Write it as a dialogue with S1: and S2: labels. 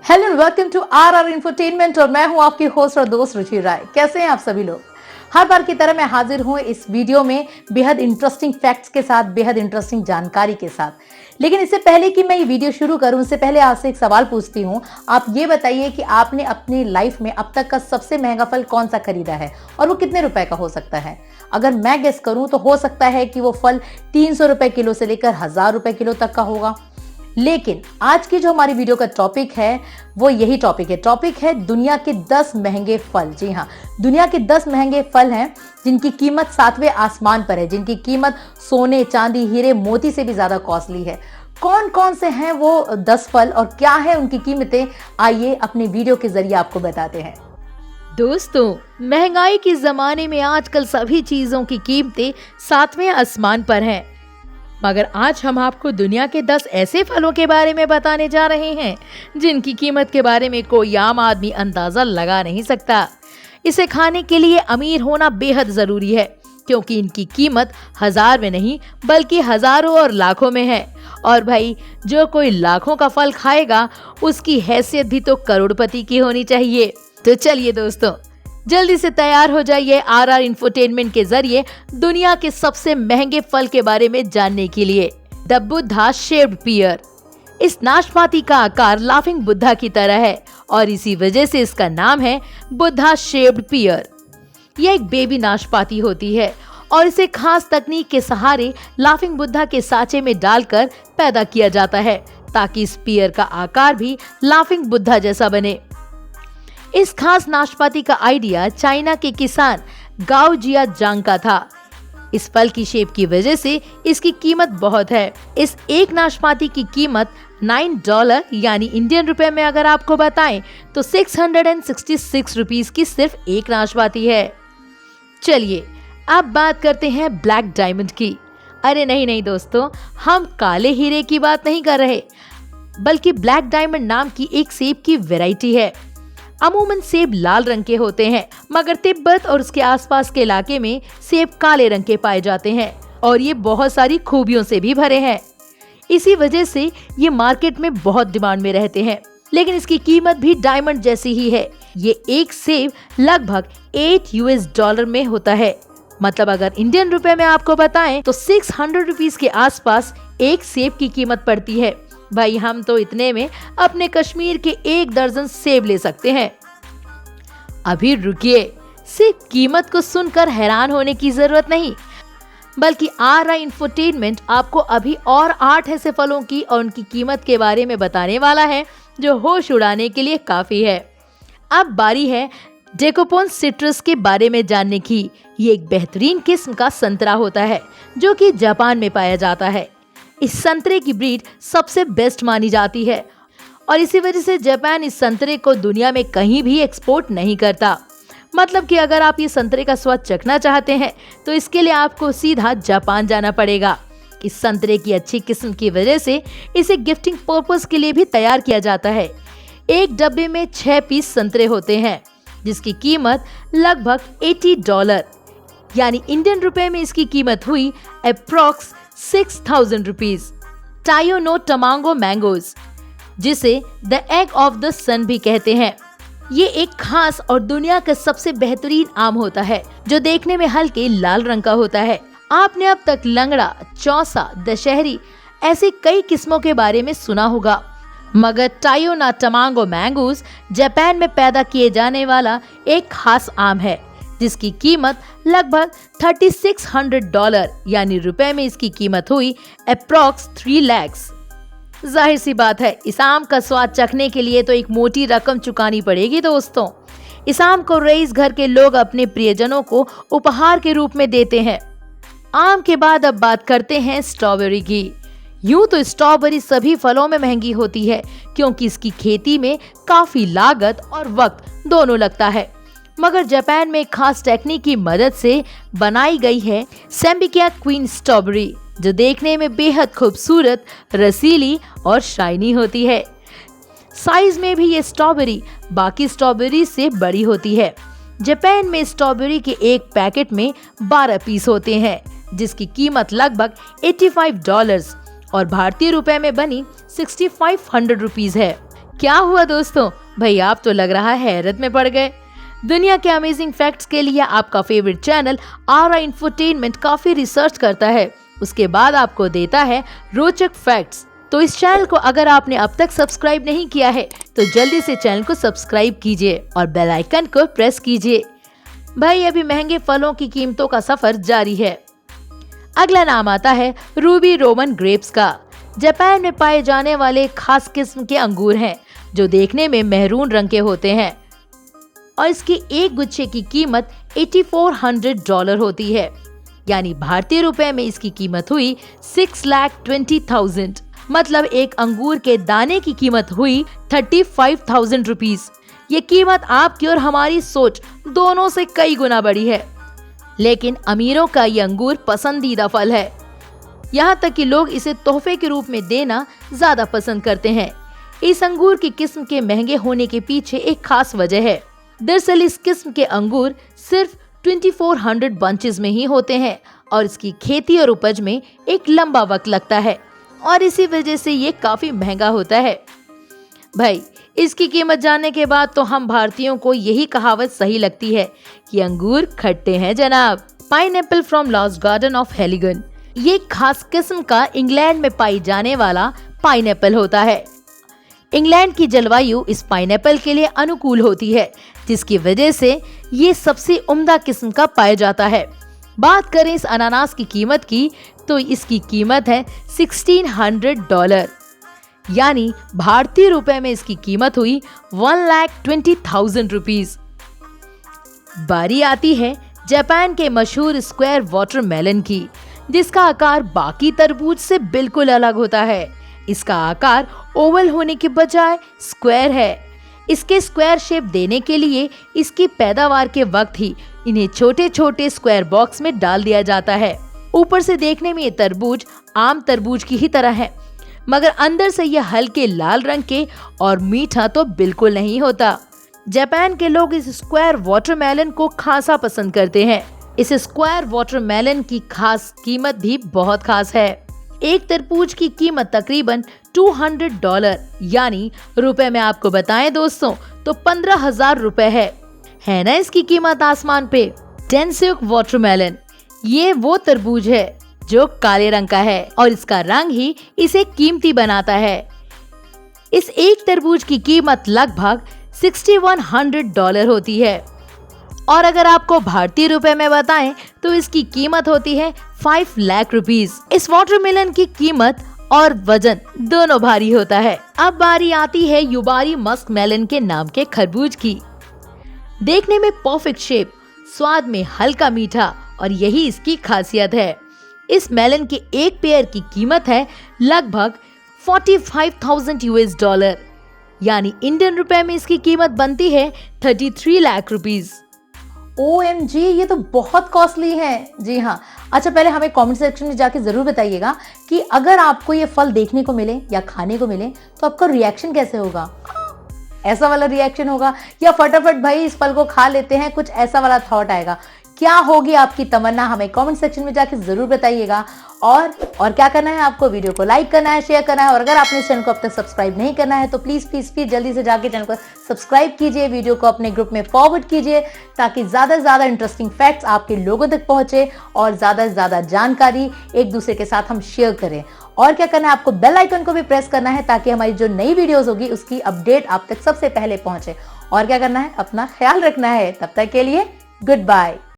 S1: Hello and welcome to our infotainment और मैं हूं आपकी होस्ट और दोस्त रुचि राय। कैसे हैं आप सभी लोग? हर बार की तरह मैं हाजिर हूं इस वीडियो में बेहद इंटरेस्टिंग फैक्ट्स के साथ, बेहद इंटरेस्टिंग जानकारी के साथ। लेकिन इससे पहले कि मैं ये वीडियो शुरू करूं, इससे पहले आपसे एक सवाल पूछती हूं। आप ये बताइए कि आपने अपनी लाइफ में अब तक का सबसे महंगा फल कौन सा खरीदा है और वो कितने रुपए का हो सकता है? अगर मैं गेस करूं तो हो सकता है कि वो फल 300 रुपए किलो से लेकर 1000 रुपए किलो तक का होगा। लेकिन आज की जो हमारी वीडियो का टॉपिक है वो यही टॉपिक है दुनिया के 10 महंगे फल। जी हाँ, दुनिया के 10 महंगे फल हैं जिनकी कीमत 7वें आसमान पर है, जिनकी कीमत सोने, चांदी, हीरे, मोती से भी ज्यादा कॉस्टली है। कौन कौन से हैं वो 10 फल और क्या है उनकी कीमतें, आइए अपने वीडियो के जरिए आपको बताते हैं।
S2: दोस्तों, महंगाई के जमाने में आजकल सभी चीजों की कीमतें 7वें आसमान पर हैं। मगर आज हम आपको दुनिया के 10 ऐसे फलों के बारे में बताने जा रहे हैं जिनकी कीमत के बारे में कोई आम आदमी अंदाजा लगा नहीं सकता। इसे खाने के लिए अमीर होना बेहद जरूरी है, क्योंकि इनकी कीमत 1000 में नहीं बल्कि हजारों और लाखों में है। और भाई, जो कोई लाखों का फल खाएगा उसकी हैसियत भी तो करोड़पति की होनी चाहिए। तो चलिए दोस्तों, जल्दी से तैयार हो जाइए आर इंफोटेनमेंट के जरिए दुनिया के सबसे महंगे फल के बारे में जानने के लिए। द बुद्धा शेप्ड पियर। इस नाशपाती का आकार लाफिंग बुद्धा की तरह है और इसी वजह से इसका नाम है बुद्धा शेप्ड पियर। यह एक बेबी नाशपाती होती है और इसे खास तकनीक के सहारे लाफिंग बुद्धा के साँचे में डालकर पैदा किया जाता है, ताकि इस पियर का आकार भी लाफिंग बुद्धा जैसा बने। इस खास नाशपाती का आइडिया चाइना के किसान गाओ जिया जांग का था। इस फल की शेप की वजह से इसकी कीमत बहुत है। इस एक नाशपाती की कीमत $9 यानी इंडियन रुपए में अगर आपको बताएं तो 666 रुपीस की सिर्फ एक नाशपाती है। चलिए अब बात करते हैं ब्लैक डायमंड की। अरे नहीं दोस्तों, हम काले हीरे की बात नहीं कर रहे, बल्कि ब्लैक डायमंड नाम की एक सेब की वैरायटी है। अमूमन सेब लाल रंग के होते हैं, मगर तिब्बत और उसके आसपास के इलाके में सेब काले रंग के पाए जाते हैं और ये बहुत सारी खूबियों से भी भरे हैं। इसी वजह से ये मार्केट में बहुत डिमांड में रहते हैं। लेकिन इसकी कीमत भी डायमंड जैसी ही है। ये एक सेब लगभग $8 में होता है। मतलब अगर इंडियन रुपए में आपको बताएं तो 600 रुपीस के आसपास एक सेब की कीमत पड़ती है। भाई, हम तो इतने में अपने कश्मीर के 1 दर्जन सेब ले सकते हैं। अभी रुकिए, सिर्फ कीमत को सुनकर हैरान होने की जरूरत नहीं, बल्कि आर इंफोटेनमेंट आपको अभी और 8 ऐसे फलों की और उनकी कीमत के बारे में बताने वाला है जो होश उड़ाने के लिए काफी है। अब बारी है डेकोपोन सिट्रस के बारे में जानने की। ये एक बेहतरीन किस्म का संतरा होता है जो कि जापान में पाया जाता है। इस संतरे की ब्रीड सबसे बेस्ट मानी जाती है और इसी वजह से जापान इस संतरे को दुनिया में कहीं भी एक्सपोर्ट नहीं करता। मतलब कि अगर आप ये संतरे का स्वाद चखना चाहते हैं तो इसके लिए आपको सीधा जापान जाना पड़ेगा। इस संतरे की अच्छी किस्म की वजह से इसे गिफ्टिंग पर्पस के लिए भी तैयार किया जाता है। एक डब्बे में 6 पीस संतरे होते हैं, जिसकी कीमत लगभग $80 यानी इंडियन रुपए में इसकी कीमत हुई अप्रॉक्स 6000 रुपीज। टायोनो टमांगो मैंगोज, जिसे द एग ऑफ द सन भी कहते हैं, ये एक खास और दुनिया का सबसे बेहतरीन आम होता है जो देखने में हल्के लाल रंग का होता है। आपने अब तक लंगड़ा, चौसा, दशहरी ऐसी कई किस्मों के बारे में सुना होगा, मगर टायोना टमांगो मैंगोज जापान में पैदा किए जाने वाला एक खास आम है, जिसकी कीमत लगभग $3600 यानी रुपए में इसकी कीमत हुई अप्रॉक्स 3 लाख। जाहिर सी बात है, इस आम का स्वाद चखने के लिए तो एक मोटी रकम चुकानी पड़ेगी दोस्तों। इस आम को रईस घर के लोग अपने प्रियजनों को उपहार के रूप में देते हैं। आम के बाद अब बात करते हैं स्ट्रॉबेरी की। यूं तो स्ट्रॉबेरी सभी फलों में महंगी होती है, क्योंकि इसकी खेती में काफी लागत और वक्त दोनों लगता है। मगर जापान में खास टेक्निक की मदद से बनाई गई है सैम्बिकिया क्वीन स्ट्रॉबेरी, जो देखने में बेहद खूबसूरत, रसीली और शाइनी होती है। साइज में भी ये स्ट्रॉबेरी बाकी स्ट्रॉबेरी से बड़ी होती है। जापान में स्ट्रॉबेरी के एक पैकेट में 12 पीस होते हैं, जिसकी कीमत लगभग $85 और भारतीय रुपए में बनी 6500 रुपीज है। क्या हुआ दोस्तों, भाई आप तो लग रहा है हैरत में पड़ गए। दुनिया के अमेजिंग फैक्ट्स के लिए आपका फेवरेट चैनल आरा इंफोटेनमेंट काफी रिसर्च करता है, उसके बाद आपको देता है रोचक फैक्ट्स। तो इस चैनल को अगर आपने अब तक सब्सक्राइब नहीं किया है तो जल्दी से चैनल को सब्सक्राइब कीजिए और बेल आइकन को प्रेस कीजिए। भाई अभी महंगे फलों की कीमतों का सफर जारी है। अगला नाम आता है रूबी रोमन ग्रेप्स का। जापान में पाए जाने वाले खास किस्म के अंगूर हैं जो देखने में मेहरून रंग के होते हैं और इसकी एक गुच्छे की कीमत $8400 होती है, यानी भारतीय रुपए में इसकी कीमत हुई 6,20,000। मतलब एक अंगूर के दाने की कीमत हुई 35,000 रुपीज। ये कीमत आपकी और हमारी सोच दोनों से कई गुना बड़ी है, लेकिन अमीरों का ये अंगूर पसंदीदा फल है। यहाँ तक कि लोग इसे तोहफे के रूप में देना ज्यादा पसंद करते हैं। इस अंगूर की किस्म के महंगे होने के पीछे एक खास वजह है। दरअसल इस किस्म के अंगूर सिर्फ 2400 बंचेस में ही होते हैं और इसकी खेती और उपज में एक लंबा वक्त लगता है और इसी वजह से ये काफी महंगा होता है। भाई इसकी कीमत जानने के बाद तो हम भारतीयों को यही कहावत सही लगती है कि अंगूर खट्टे हैं जनाब। Pineapple from lost garden of Heligan, ये खास किस्म का इंग्लैंड में पाई जाने वाला पाइनएप्पल होता है। इंग्लैंड की जलवायु इस पाइनएप्पल के लिए अनुकूल होती है, जिसकी वजह से ये सबसे उम्दा किस्म का पाया जाता है। बात करें इस अनानास की कीमत की तो इसकी कीमत है $1,600, यानी भारतीय रुपए में इसकी कीमत हुई 1,20,000 रुपीज। बारी आती है जापान के मशहूर स्क्वायर वाटरमेलन की, जिसका आकार बाकी तरबूज से बिल्कुल अलग होता है। इसका आकार ओवल होने के बजाय स्क्वायर है। इसके स्क्वायर शेप देने के लिए इसकी पैदावार के वक्त ही इन्हें छोटे छोटे स्क्वायर बॉक्स में डाल दिया जाता है। ऊपर से देखने में ये तरबूज आम तरबूज की ही तरह है, मगर अंदर से यह हल्के लाल रंग के और मीठा तो बिल्कुल नहीं होता। जापान के लोग इस स्क्वायर वाटरमेलन को खासा पसंद करते हैं। इस स्क्वायर वाटरमेलन की खास कीमत भी बहुत खास है। एक तरबूज की कीमत तकरीबन $200, यानी रुपए में आपको बताएं दोस्तों तो 15,000 रुपए है ना इसकी कीमत आसमान पे। टेंसुक वाटरमेलन, ये वो तरबूज है जो काले रंग का है और इसका रंग ही इसे कीमती बनाता है। इस एक तरबूज की कीमत लगभग $6,100 होती है और अगर आपको भारतीय रुपए में बताएं तो इसकी कीमत होती है 5 लाख रुपीज। इस वाटरमेलन की कीमत और वजन दोनों भारी होता है। अब बारी आती है युबारी मस्क मेलन के नाम के खरबूज की। देखने में परफेक्ट शेप, स्वाद में हल्का मीठा और यही इसकी खासियत है। इस मेलन के एक पेयर की कीमत है लगभग $45,000, यानी इंडियन रुपए में इसकी कीमत बनती है 33 लाख रुपीज।
S1: OMG, ये तो बहुत कॉस्टली है। जी हाँ। अच्छा, पहले हमें कमेंट सेक्शन में जाके जरूर बताइएगा कि अगर आपको ये फल देखने को मिले या खाने को मिले तो आपका रिएक्शन कैसे होगा। ऐसा वाला रिएक्शन होगा या फटाफट भाई इस फल को खा लेते हैं, कुछ ऐसा वाला थॉट आएगा। क्या होगी आपकी तमन्ना, हमें कमेंट सेक्शन में जाके जरूर बताइएगा। और क्या करना है आपको, वीडियो को लाइक करना है, शेयर करना है और अगर आपने इस चैनल को अब तक सब्सक्राइब नहीं करना है तो प्लीज प्लीज प्लीज जल्दी से जाके चैनल को सब्सक्राइब कीजिए, वीडियो को अपने ग्रुप में फॉरवर्ड कीजिए ताकि ज्यादा से ज्यादा इंटरेस्टिंग फैक्ट्स आपके लोगों तक पहुंचे और ज्यादा से ज्यादा जानकारी एक दूसरे के साथ हम शेयर करें। और क्या करना है आपको, बेल आइकन को भी प्रेस करना है ताकि हमारी जो नई वीडियोस होगी उसकी अपडेट आप तक सबसे पहले पहुंचे। और क्या करना है, अपना ख्याल रखना है। तब तक के लिए गुड बाय।